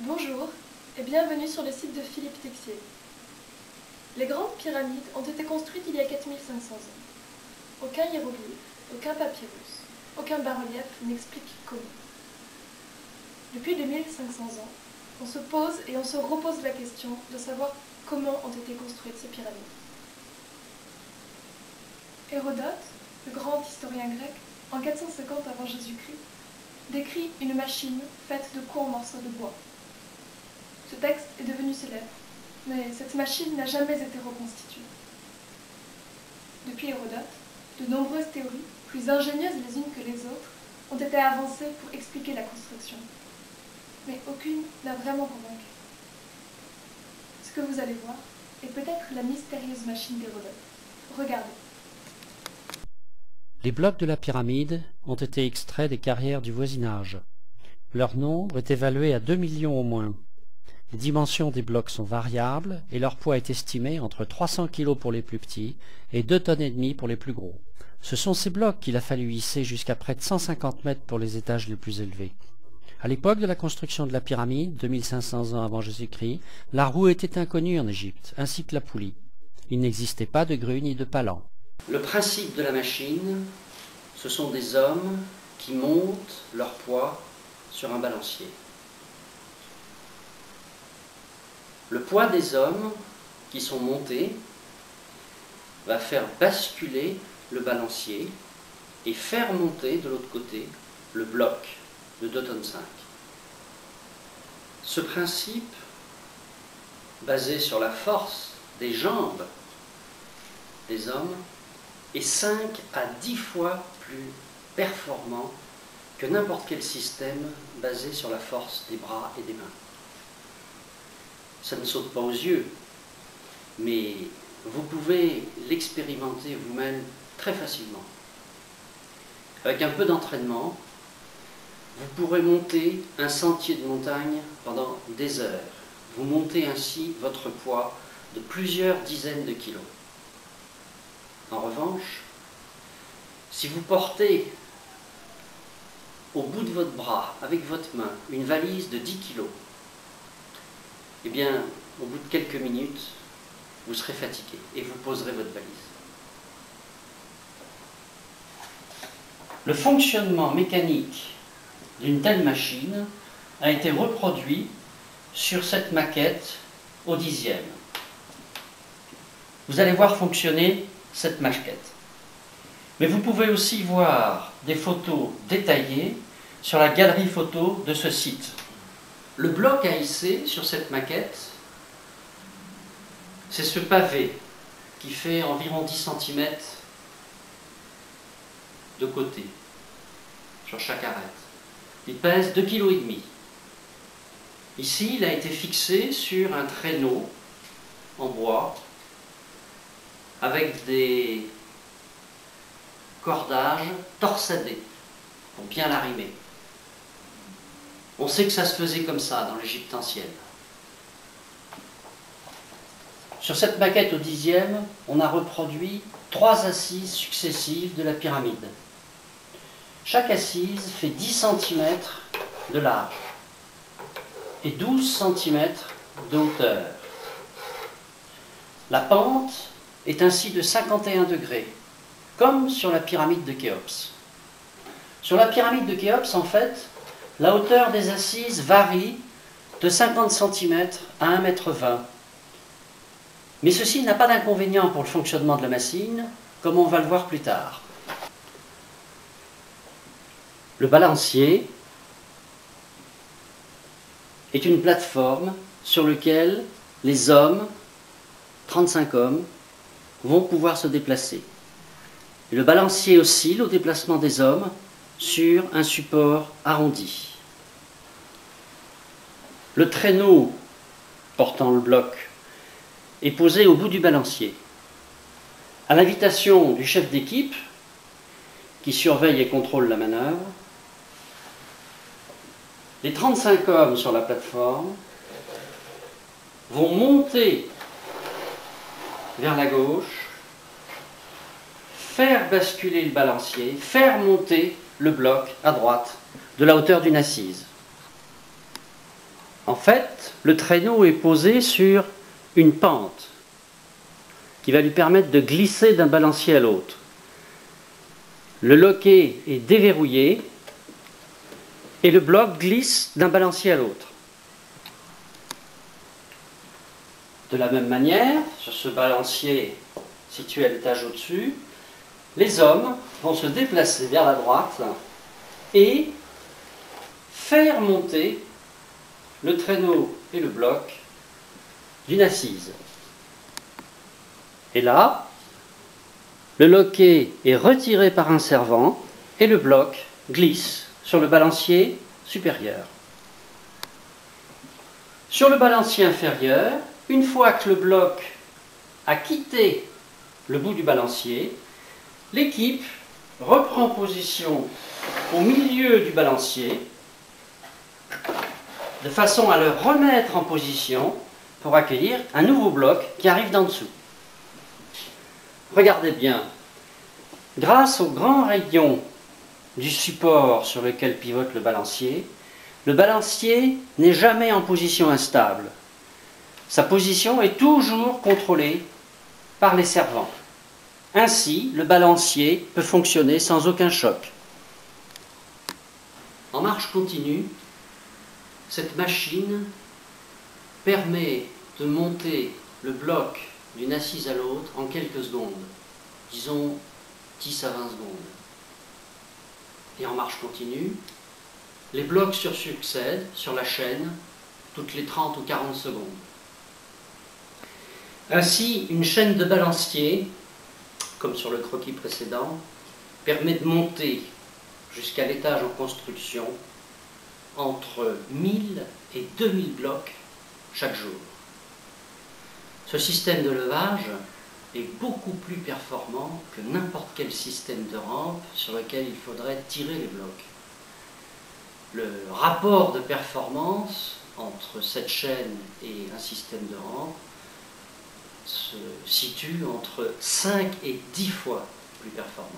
Bonjour et bienvenue sur le site de Philippe Texier. Les grandes pyramides ont été construites il y a 4500 ans. Aucun hiéroglyphe, aucun papyrus, aucun bas-relief n'explique comment. Depuis 2500 ans, on se pose et on se repose la question de savoir comment ont été construites ces pyramides. Hérodote, le grand historien grec, en 450 avant Jésus-Christ, décrit une machine faite de courts morceaux de bois. Ce texte est devenu célèbre, mais cette machine n'a jamais été reconstituée. Depuis Hérodote, de nombreuses théories, plus ingénieuses les unes que les autres, ont été avancées pour expliquer la construction. Mais aucune n'a vraiment convaincu. Ce que vous allez voir est peut-être la mystérieuse machine d'Hérodote. Regardez. Les blocs de la pyramide ont été extraits des carrières du voisinage. Leur nombre est évalué à 2 millions au moins. Les dimensions des blocs sont variables et leur poids est estimé entre 300 kg pour les plus petits et 2,5 tonnes pour les plus gros. Ce sont ces blocs qu'il a fallu hisser jusqu'à près de 150 mètres pour les étages les plus élevés. À l'époque de la construction de la pyramide, 2500 ans avant Jésus-Christ, la roue était inconnue en Égypte, ainsi que la poulie. Il n'existait pas de grue ni de palan. Le principe de la machine, ce sont des hommes qui montent leur poids sur un balancier. Le poids des hommes qui sont montés va faire basculer le balancier et faire monter de l'autre côté le bloc de 2,5 tonnes. Ce principe, basé sur la force des jambes des hommes, est 5 à 10 fois plus performant que n'importe quel système basé sur la force des bras et des mains. Ça ne saute pas aux yeux, mais vous pouvez l'expérimenter vous-même très facilement. Avec un peu d'entraînement, vous pourrez monter un sentier de montagne pendant des heures. Vous montez ainsi votre poids de plusieurs dizaines de kilos. En revanche, si vous portez au bout de votre bras, avec votre main, une valise de 10 kilos, eh bien, au bout de quelques minutes, vous serez fatigué et vous poserez votre valise. Le fonctionnement mécanique d'une telle machine a été reproduit sur cette maquette au 10e. Vous allez voir fonctionner cette maquette. Mais vous pouvez aussi voir des photos détaillées sur la galerie photo de ce site. Le bloc à hisser sur cette maquette, c'est ce pavé qui fait environ 10 cm de côté sur chaque arête. Il pèse 2,5 kg. Ici, il a été fixé sur un traîneau en bois avec des cordages torsadés pour bien l'arrimer. On sait que ça se faisait comme ça dans l'Égypte ancienne. Sur cette maquette au 10e, on a reproduit 3 assises successives de la pyramide. Chaque assise fait 10 cm de large et 12 cm de hauteur. La pente est ainsi de 51 degrés, comme sur la pyramide de Khéops. Sur la pyramide de Khéops, en fait, la hauteur des assises varie de 50 cm à 1,20 m. Mais ceci n'a pas d'inconvénient pour le fonctionnement de la machine, comme on va le voir plus tard. Le balancier est une plateforme sur laquelle les hommes, 35 hommes, vont pouvoir se déplacer. Et le balancier oscille au déplacement des hommes sur un support arrondi. Le traîneau portant le bloc est posé au bout du balancier. À l'invitation du chef d'équipe, qui surveille et contrôle la manœuvre, les 35 hommes sur la plateforme vont monter vers la gauche, faire basculer le balancier, faire monter le bloc à droite de la hauteur d'une assise. En fait, le traîneau est posé sur une pente qui va lui permettre de glisser d'un balancier à l'autre. Le loquet est déverrouillé et le bloc glisse d'un balancier à l'autre. De la même manière, sur ce balancier situé à l'étage au-dessus, les hommes vont se déplacer vers la droite et faire monter le traîneau et le bloc d'une assise. Et là, le loquet est retiré par un servant et le bloc glisse sur le balancier supérieur. Sur le balancier inférieur, une fois que le bloc a quitté le bout du balancier, l'équipe reprend position au milieu du balancier de façon à le remettre en position pour accueillir un nouveau bloc qui arrive d'en dessous. Regardez bien, grâce au grand rayon du support sur lequel pivote le balancier n'est jamais en position instable. Sa position est toujours contrôlée par les servants. Ainsi, le balancier peut fonctionner sans aucun choc. En marche continue, cette machine permet de monter le bloc d'une assise à l'autre en quelques secondes, disons 10 à 20 secondes. Et en marche continue, les blocs se succèdent sur la chaîne toutes les 30 ou 40 secondes. Ainsi, une chaîne de balancier, comme sur le croquis précédent, permet de monter jusqu'à l'étage en construction entre 1000 et 2000 blocs chaque jour. Ce système de levage est beaucoup plus performant que n'importe quel système de rampe sur lequel il faudrait tirer les blocs. Le rapport de performance entre cette chaîne et un système de rampe se situe entre 5 et 10 fois plus performant.